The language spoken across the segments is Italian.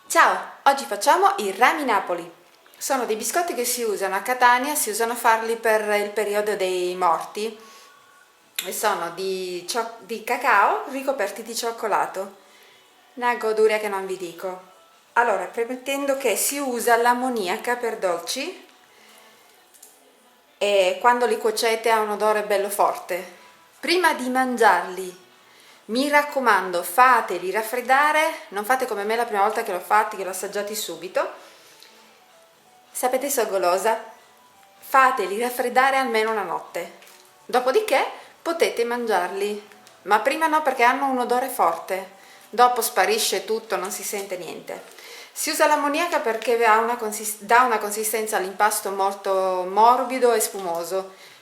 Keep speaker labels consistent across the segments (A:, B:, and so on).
A: Ciao, oggi facciamo i rami Napoli. Sono dei biscotti che si usano a Catania, si usano a farli per il periodo dei morti e sono di cacao ricoperti di cioccolato. Una goduria che non vi dico. Allora, premettendo che si usa l'ammoniaca per dolci e quando li cuocete ha un odore bello forte. Prima di mangiarli, mi raccomando, fateli raffreddare, non fate come me la prima volta che l'ho fatti, che l'ho assaggiati subito. Sapete, sono golosa, fateli raffreddare almeno una notte. Dopodiché potete mangiarli, ma prima no perché hanno un odore forte. Dopo sparisce tutto, non si sente niente. Si usa l'ammoniaca perché dà una consistenza all'impasto molto morbido e spumoso.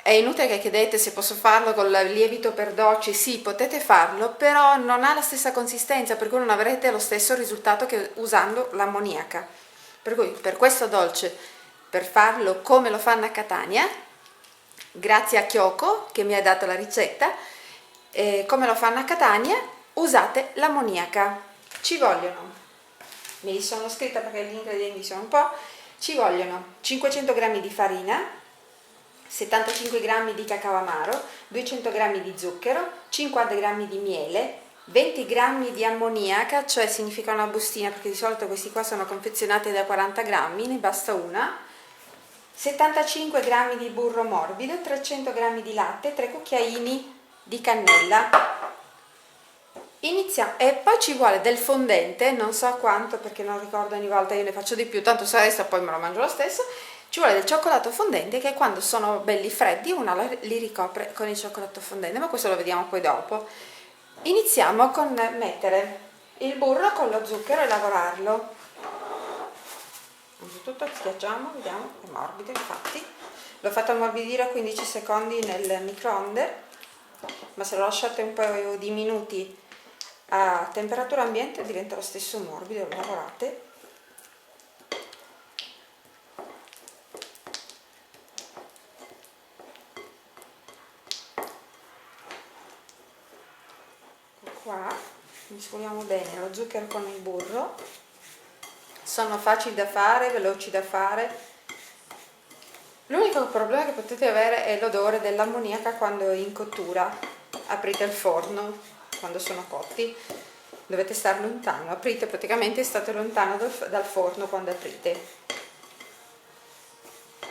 A: È inutile che chiedete se posso farlo con il lievito per dolci, sì, potete farlo, però non ha la stessa consistenza, per cui non avrete lo stesso risultato che usando l'ammoniaca. Per cui per questo dolce, per farlo come lo fanno a Catania, grazie a Kyoko che mi ha dato la ricetta, come lo fanno a Catania, usate l'ammoniaca. Ci vogliono, me li sono scritta perché gli ingredienti sono un po', ci vogliono 500 g di farina, 75 g di cacao amaro, 200 g di zucchero, 50 g di miele, 20 g di ammoniaca, cioè significa una bustina perché di solito questi qua sono confezionati da 40 grammi, ne basta una, 75 g di burro morbido, 300 g di latte, 3 cucchiaini di cannella. Iniziamo, e poi ci vuole del fondente, non so quanto perché non ricordo, ogni volta io ne faccio di più, tanto se resta poi me lo mangio lo stesso. Ci vuole del cioccolato fondente che quando sono belli freddi una li ricopre con il cioccolato fondente, ma questo lo vediamo poi dopo. Iniziamo con mettere il burro con lo zucchero e lavorarlo. Innanzitutto schiacciamo, vediamo, è morbido infatti. L'ho fatto ammorbidire a 15 secondi nel microonde, ma se lo lasciate un paio di minuti a temperatura ambiente diventa lo stesso morbido, lo lavorate. Qua miscoliamo bene lo zucchero con il burro, sono facili da fare, veloci da fare. L'unico problema che potete avere è l'odore dell'ammoniaca quando è in cottura. Aprite il forno quando sono cotti, dovete stare lontano, aprite praticamente, state lontano dal forno quando aprite.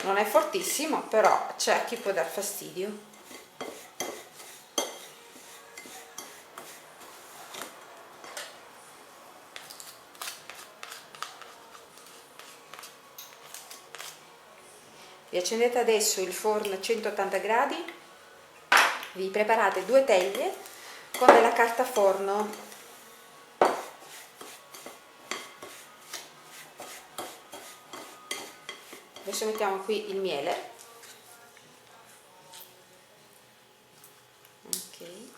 A: Non è fortissimo, però c'è a chi può dar fastidio. Vi accendete adesso il forno a 180 gradi, vi preparate 2 teglie con della carta forno. Adesso mettiamo qui il miele. Ok.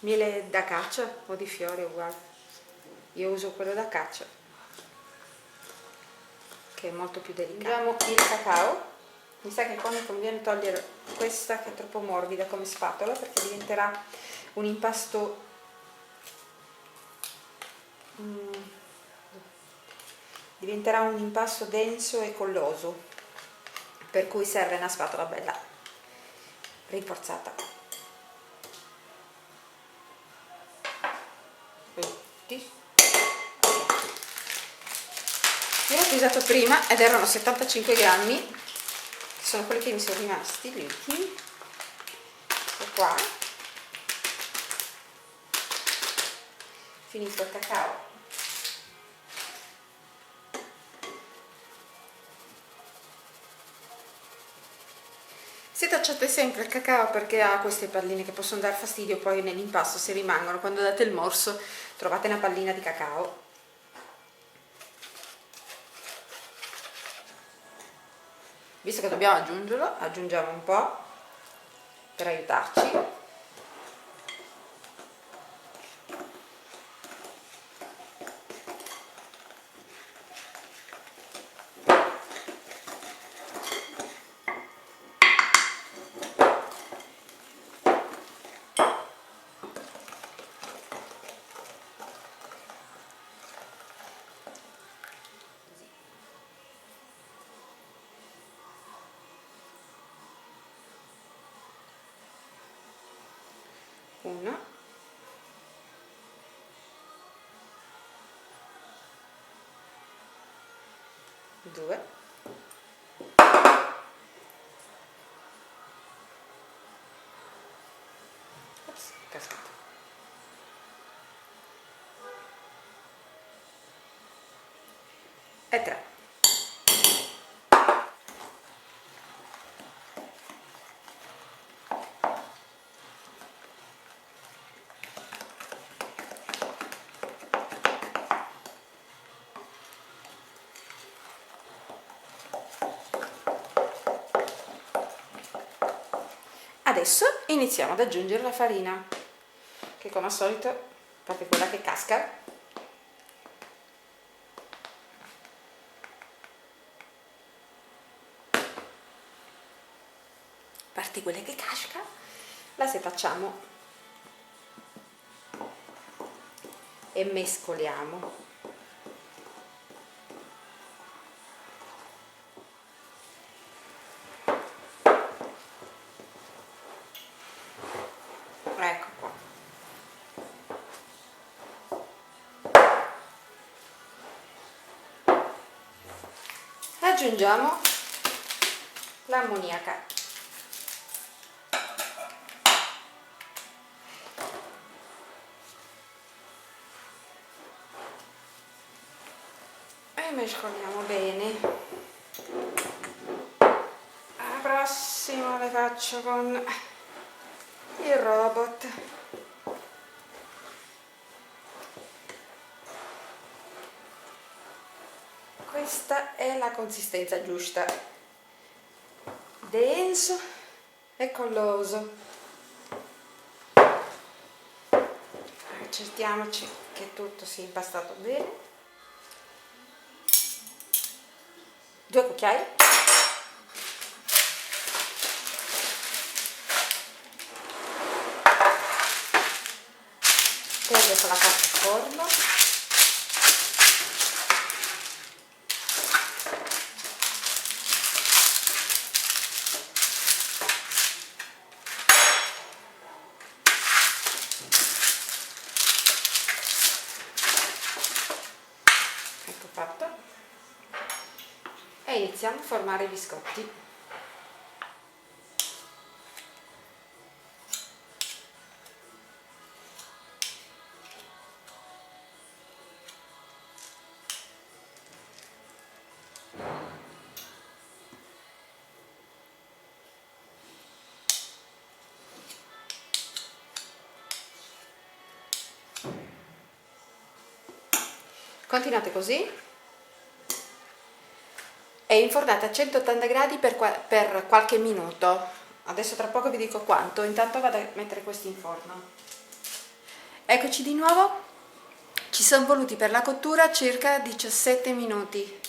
A: Miele da caccia o di fiore uguale, io uso quello da caccia che è molto più delicato. Abbiamo il cacao, mi sa che qua mi conviene togliere questa che è troppo morbida come spatola perché diventerà un impasto denso e colloso, per cui serve una spatola bella rinforzata. Io l'ho usato prima ed erano 75 grammi, sono quelli che mi sono rimasti, gli ultimi. E qua finito il cacao. Setacciate sempre il cacao perché ha queste palline che possono dar fastidio poi nell'impasto se rimangono, quando date il morso trovate una pallina di cacao. Visto che dobbiamo aggiungerlo, aggiungiamo un po' per aiutarci. 2, ops, cascato, e 3. Adesso iniziamo ad aggiungere la farina, che come al solito, perché quella che casca, parti quelle che casca, la setacciamo e mescoliamo. Ecco qua. Aggiungiamo l'ammoniaca. E mescoliamo bene. La prossima le faccio con il robot. Questa è la consistenza giusta, denso e colloso. Accertiamoci che tutto sia impastato bene. 2 cucchiai. E adesso la carta in forno. Ecco fatto. E iniziamo a formare i biscotti. Continuate così e infornate a 180 gradi per qualche minuto. Adesso tra poco vi dico quanto, intanto vado a mettere questi in forno. Eccoci di nuovo, ci sono voluti per la cottura circa 17 minuti,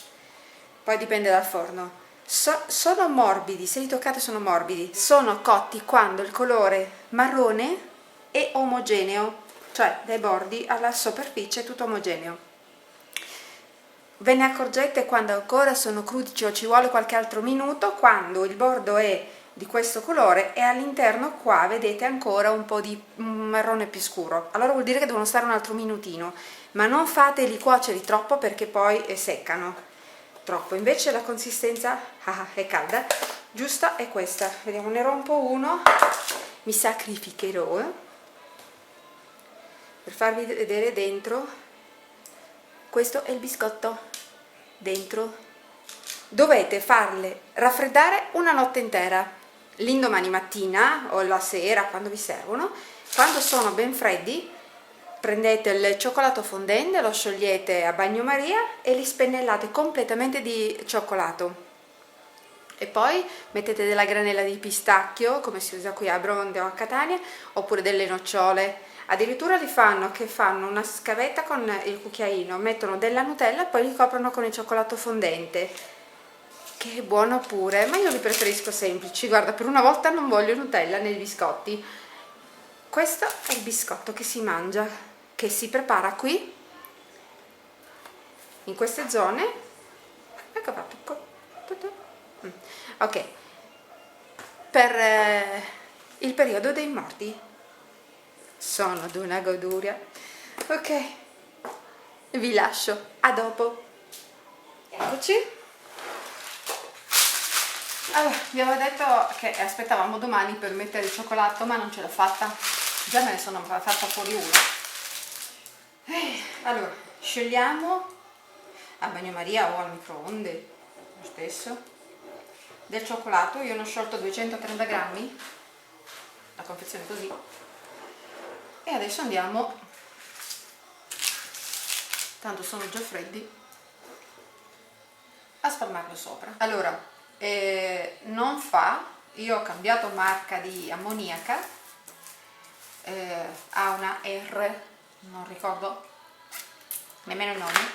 A: poi dipende dal forno. Sono morbidi, se li toccate sono morbidi, sono cotti quando il colore marrone è omogeneo, cioè dai bordi alla superficie è tutto omogeneo. Ve ne accorgete quando ancora sono crudi, cioè ci vuole qualche altro minuto, quando il bordo è di questo colore e all'interno qua vedete ancora un po' di marrone più scuro, allora vuol dire che devono stare un altro minutino, ma non fateli cuocere troppo perché poi seccano troppo. Invece la consistenza è calda, giusta è questa. Vediamo, ne rompo uno, mi sacrificherò per farvi vedere dentro. Questo è il biscotto. Dentro dovete farle raffreddare una notte intera, l'indomani mattina o la sera quando vi servono, quando sono ben freddi prendete il cioccolato fondente, lo sciogliete a bagnomaria e li spennellate completamente di cioccolato e poi mettete della granella di pistacchio come si usa qui a Bronte o a Catania, oppure delle nocciole. Addirittura li fanno che fanno una scavetta con il cucchiaino, mettono della Nutella e poi li coprono con il cioccolato fondente, che è buono pure, ma io li preferisco semplici. Guarda, per una volta non voglio Nutella nei biscotti. Questo è il biscotto che si mangia, che si prepara qui in queste zone. Ecco fatto. Ok, per il periodo dei morti. Sono ad una goduria. Ok, vi lascio, a dopo. Eccoci, Allora, vi avevo detto che aspettavamo domani per mettere il cioccolato, ma non ce l'ho fatta. Già me ne sono fatta fuori uno. Allora, sciogliamo a bagnomaria o al microonde, lo stesso, del cioccolato. Io ne ho sciolto 230 grammi, la confezione così. E adesso andiamo, tanto sono già freddi, a spalmarlo sopra. Allora, non fa, io ho cambiato marca di ammoniaca, ha una R, non ricordo nemmeno il nome,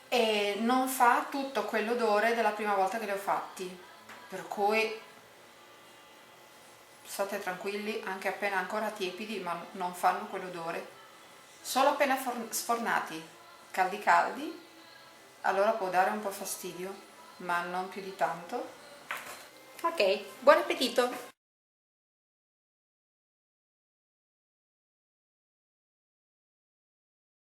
A: e non fa tutto quell'odore della prima volta che li ho fatti, per cui state tranquilli, anche appena ancora tiepidi, ma non fanno quell'odore. Solo appena sfornati, caldi caldi, allora può dare un po' fastidio, ma non più di tanto. Ok, buon appetito!